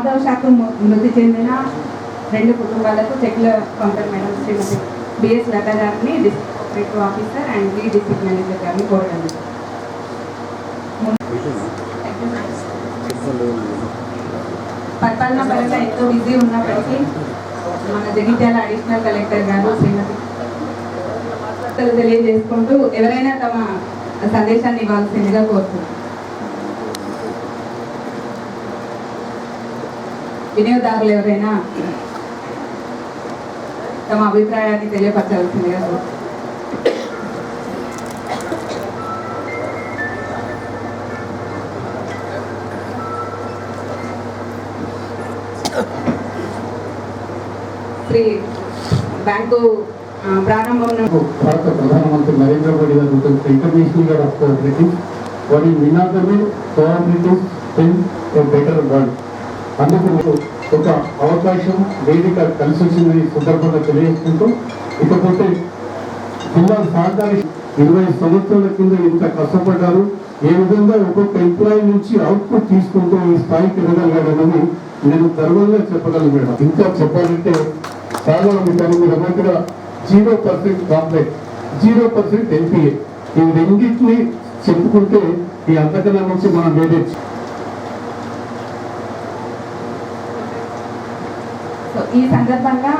ప్రమాదవశాత్తు మృతి చెందిన 2 కుటుంబాలకు చెక్ల పంపారు మేడం. శ్రీమతి బిఎస్ లతా గారిని district cooperative officer and the district manager గారిని కోరడం. పరిపాలనా పరంగా ఎంతో బిజీ ఉన్నప్పటికీ మన జగిత్యాల అడిషనల్ కలెక్టర్ గారు శ్రీమతి తెలియజేసుకుంటూ ఎవరైనా తమ సందేశాన్ని ఇవ్వాల్సిందిగా కోరుతున్నారు. వినియోగదారులు ఎవరైనా తమ అభిప్రాయాన్ని తెలియపరచాల్సిందిగా కోరుతున్నారు. శ్రీ బ్యాంకు ప్రారంభం భారత ప్రధానమంత్రి నరేంద్ర మోడీ గారు ఇంటర్నేషనల్ ఆఫ్ కోఆపరేటివ్ వారి నినాదమే cooperative in a better world. అందుకు ఒక అవకాశం వేదిక కలిసి వచ్చిందని సందర్భంగా తెలియజేసుకుంటూ, ఇకపోతే జిల్లా సహకారి 20 సంవత్సరాల కింద ఇంత కష్టపడ్డారు, ఏ విధంగా ఒక్కొక్క ఎంప్లాయీ నుంచి అవుట్పుట్ తీసుకుంటూ ఈ స్థాయికి ఎదగలిగాడని నేను గర్వంగా చెప్పగలను మేడం. ఇంకా చెప్పాలంటే చాలా ఉంటాను. మీరు అన్నట్టుగా 0% కాంప్లెక్స్, 0% ఎన్పిఏ, ఈ రెండింటిని చెప్పుకుంటే ఈ అంతకన్నా నుంచి మనం వేయచ్చు. ఈ సందర్భంగా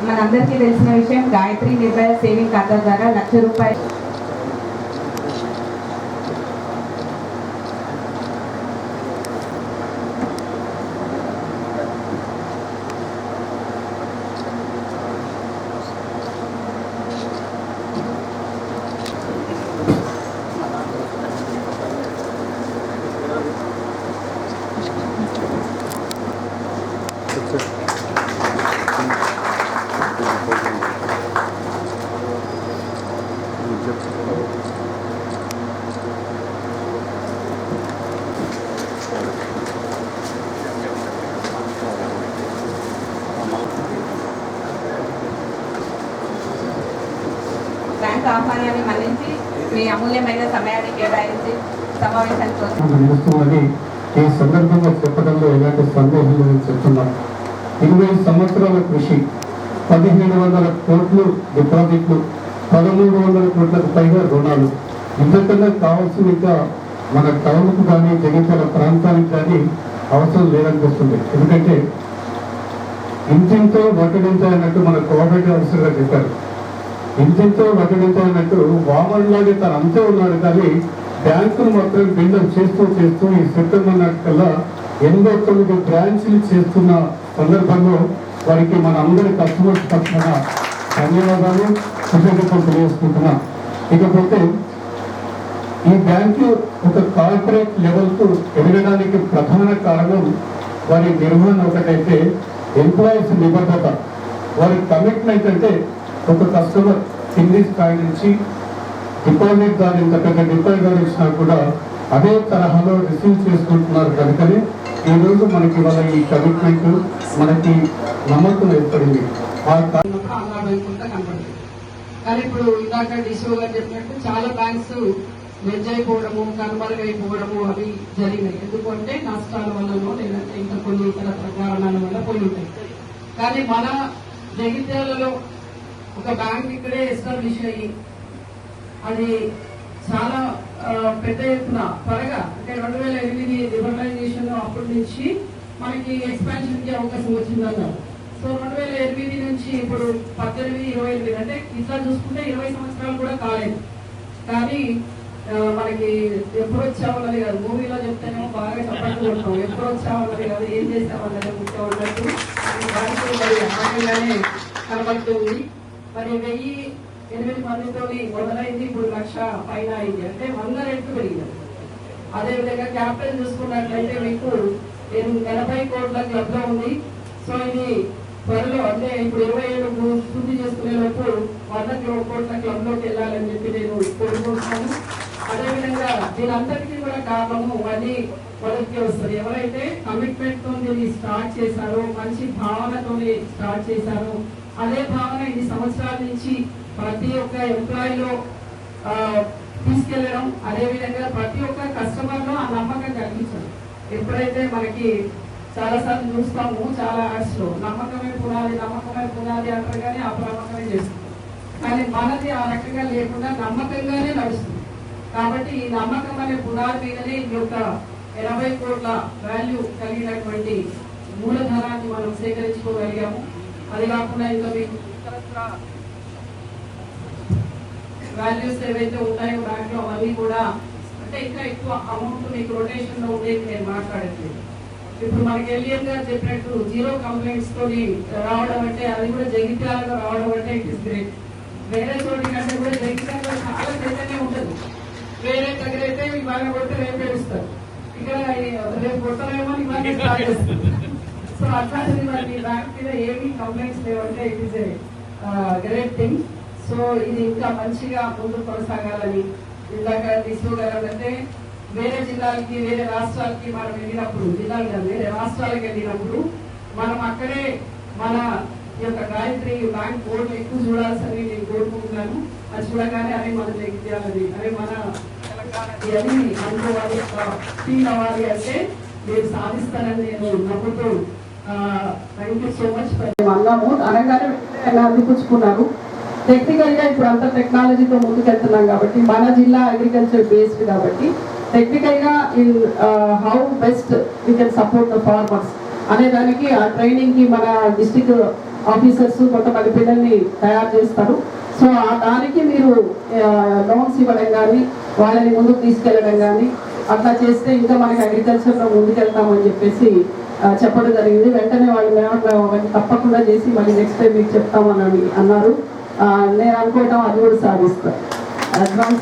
మనందరికీ తెలిసిన విషయం, గాయత్రి నిర్భయ సేవింగ్ ఖాతా ద్వారా ₹1,00,000 బ్యాంక్ ఆహ్వానాన్ని మన్నించి మీ అమూల్యమైన సమయాన్ని కేటాయించి సమావేశాన్ని ఈ సందర్భంగా చెప్పడంలో ఎలాంటి సందేహం లేదని చెప్తున్నాను. 20 సంవత్సరాల కృషి, 1,700 కోట్లు డిపాజిట్లు, 1,300 కోట్లకు పైగా రుణాలు. ఇంతకన్నా కావాల్సిన ఇంకా మన టౌన్కు కానీ జగిత్యాల ప్రాంతానికి కానీ అవసరం లేదనిపిస్తుంది. ఎందుకంటే ఇంటింతో వడ్డీంత అన్నట్టు మన కోఆపరేటివ్ ఆఫీసర్గా చెప్పారు. ఇంటింతో వడ్డీంత అన్నట్టు వామన్లాగే తను అంతే ఉన్నాడు, కానీ బ్యాంకులు మాత్రం బిల్డప్ చేస్తూ ఈ సెప్టెంబర్ నాటికల్లా 89 బ్రాంచ్లు చేస్తున్న సందర్భంలో వారికి మన అందరి కస్టమర్స్ తరఫున ధన్యవాదాలు, కృతజ్ఞతలు తెలియజేసుకుంటున్నా. ఇకపోతే ఈ బ్యాంకు ఒక కార్పొరేట్ లెవెల్కు ఎదగడానికి ప్రధాన కారణం వారి నిర్వహణ ఒకటైతే ఎంప్లాయీస్ నిబద్ధత, వారి కమిట్మెంట్. అంటే ఒక కస్టమర్ కింది స్థాయి నుంచి డిపాజిట్ దాని ఇంత పెద్ద డిపాజిట్ ఇచ్చినా కూడా అదే తరహాలో రిసీవ్ చేసుకుంటున్నారు. కనుకనే ఈరోజు మనకి వాళ్ళ ఈ కమిట్మెంట్, మనకి నమ్మకం ఏర్పడింది. కానీ ఇప్పుడు ఇందాక డిసో గారు చెప్పినట్టు చాలా బ్యాంక్స్ మెర్జ్ అయిపోవడము, కనుమరుగైపోవడము అవి జరిగినాయి. ఎందుకంటే నష్టాల వల్లనో లేదంటే ఇంకా కొన్ని ఇతర కారణాల వల్ల పోయి ఉంటాయి. కానీ మన జగిత్యాలలో ఒక బ్యాంక్ ఇక్కడే ఎస్టాబ్లిష్ అయ్యి అది చాలా పెద్ద ఎత్తున త్వరగా, అంటే 2008 లిబరలైజేషన్ అప్పటి నుంచి మనకి ఎక్స్పాన్షన్ కి అవకాశం వచ్చిందన్నారు. సో 2008 నుంచి ఇప్పుడు 18, 28, అంటే ఇట్లా చూసుకుంటే 20 సంవత్సరాలు కూడా కాలేదు. కానీ మనకి ఎప్పుడు వచ్చామన్నది కాదు, మూవీలో చెప్తేనేమో బాగా సపోర్ట్ కొడతాం, ఎప్పుడు వచ్చామన్నది కాదు, ఏం చేస్తామన్నది ముఖ్యం ఉన్నట్టు దానికి మరి అమ్మాయిగానే కనబడుతుంది. మరి 1008 మందితో మొదలైంది, ఇప్పుడు 1,00,000 పైన అయింది, అంటే 100 రెట్లు పెరిగింది. అదేవిధంగా క్యాపిటల్ చూసుకున్నట్లయితే మీకు 80 కోట్ల క్లబ్ లో ఉంది. సో ఇది త్వరలో, అంటే ఇప్పుడు 27 పూర్తి చేసుకునే లోపు 100 కోట్ల క్లబ్ లోకి వెళ్ళాలని చెప్పి నేను కోరుకుంటున్నాను. అదేవిధంగా దీనంతటికీ కూడా కారణము మళ్ళీ మొదటికి వస్తుంది. ఎవరైతే కమిట్మెంట్ తో దీన్ని స్టార్ట్ చేశారో, మంచి భావనతో స్టార్ట్ చేశారో, అదే భావన ఇన్ని సంవత్సరాల నుంచి ప్రతి ఒక్క ఎంప్లాయీలో తీసుకెళ్లడం, అదేవిధంగా ప్రతి ఒక్క కస్టమర్ లో ఆ నమ్మకం కలిగించడం. ఎప్పుడైతే మనకి చాలాసార్లు చూస్తాము చాలా యాడ్స్ లో నమ్మకమే పునాది అంటారు కానీ అప్రమత్తమే చేస్తుంది. కానీ మనది ఆ రకంగా లేకుండా నమ్మకంగానే నడుస్తుంది. కాబట్టి ఈ నమ్మకం అనే పునాది మీదనే ఈ యొక్క 80 కోట్ల వాల్యూ కలిగినటువంటి మూలధనాన్ని మనం సేకరించుకోగలిగాము. అది కాకుండా ఇంకా మీకు వాల్యూస్ ఏవైతే ఉన్నాయో బ్యాంక్ లో అవన్నీ కూడా అంటే ఇంకా ఎక్కువ అమౌంట్ మీకు రొటేషన్ లో ఉండేది నేను మాట్లాడట్లేదు. ఇప్పుడు మనకి ఎలియన్ గారు చెప్పినట్టు 0 కంప్లైంట్స్ తోని రావడం అంటే అది కూడా జగిత్యాలలో రావడం అంటే ఇట్ ఇస్ గ్రేట్. వేరే చోటి కంటే కూడా జగిత్యాలలో చాలా చైతన్యం ఉంటుంది. వేరే దగ్గర అయితే ఇవాళ కొడితే రేపు ఏడుస్తారు, ఇక్కడ రేపు కొట్టలేమో ఇవన్నీ స్టార్ట్ చేస్తారు. సో అట్లాంటిది మరి బ్యాంక్ మీద ఏమీ కంప్లైంట్స్ లేవంటే it is a great thing. So ఇది ఇంకా మంచిగా ముందుకు కొనసాగాలని ఇందాక తీసుకోగలంటే వేరే జిల్లాలకి వేరే రాష్ట్రాలకి మనం వెళ్ళినప్పుడు జిల్లాలు కాదు వేరే రాష్ట్రాలకు వెళ్ళినప్పుడు మనం అక్కడే మన ఈ యొక్క గాయత్రి బ్యాంక్ బోర్డు ఎక్కువ చూడాల్సింది నేను కోరుకుంటున్నాను. అది చూడగానే అరే మన జగిత్యాలని అరే మన తెలంగాణది అని అనుకోవాలి, ఫీల్ అవ్వాలి అంటే మీరు సాధిస్తారని నేను నమ్ముతూ థ్యాంక్ యూ సో మచ్. అన్నాము అనగానే అందిపుచ్చుకున్నారు. టెక్నికల్ గా ఇప్పుడు అంత టెక్నాలజీతో ముందుకెళ్తున్నాం కాబట్టి మన జిల్లా అగ్రికల్చర్ బేస్డ్ కాబట్టి టెక్నికల్ గా in how best we can support the farmers అనే దానికి ఆ ట్రైనింగ్ కి మన డిస్ట్రిక్ట్ ఆఫీసర్స్ కొంతమంది పిల్లల్ని తయారు చేస్తారు. సో దానికి మీరు లోన్స్ ఇవ్వడం కానీ వాళ్ళని ముందుకు తీసుకెళ్ళడం కానీ అట్లా చేస్తే ఇంకా మనకి అగ్రికల్చర్ లో ముందుకెళ్తామని చెప్పేసి చెప్పడం జరిగింది. వెంటనే వాళ్ళు తప్పకుండా చేసి మళ్ళీ నెక్స్ట్ టైం మీకు చెప్తామని అన్నారు. నేను అనుకోవటం అది కూడా సాధిస్తాను. అడ్వాన్స్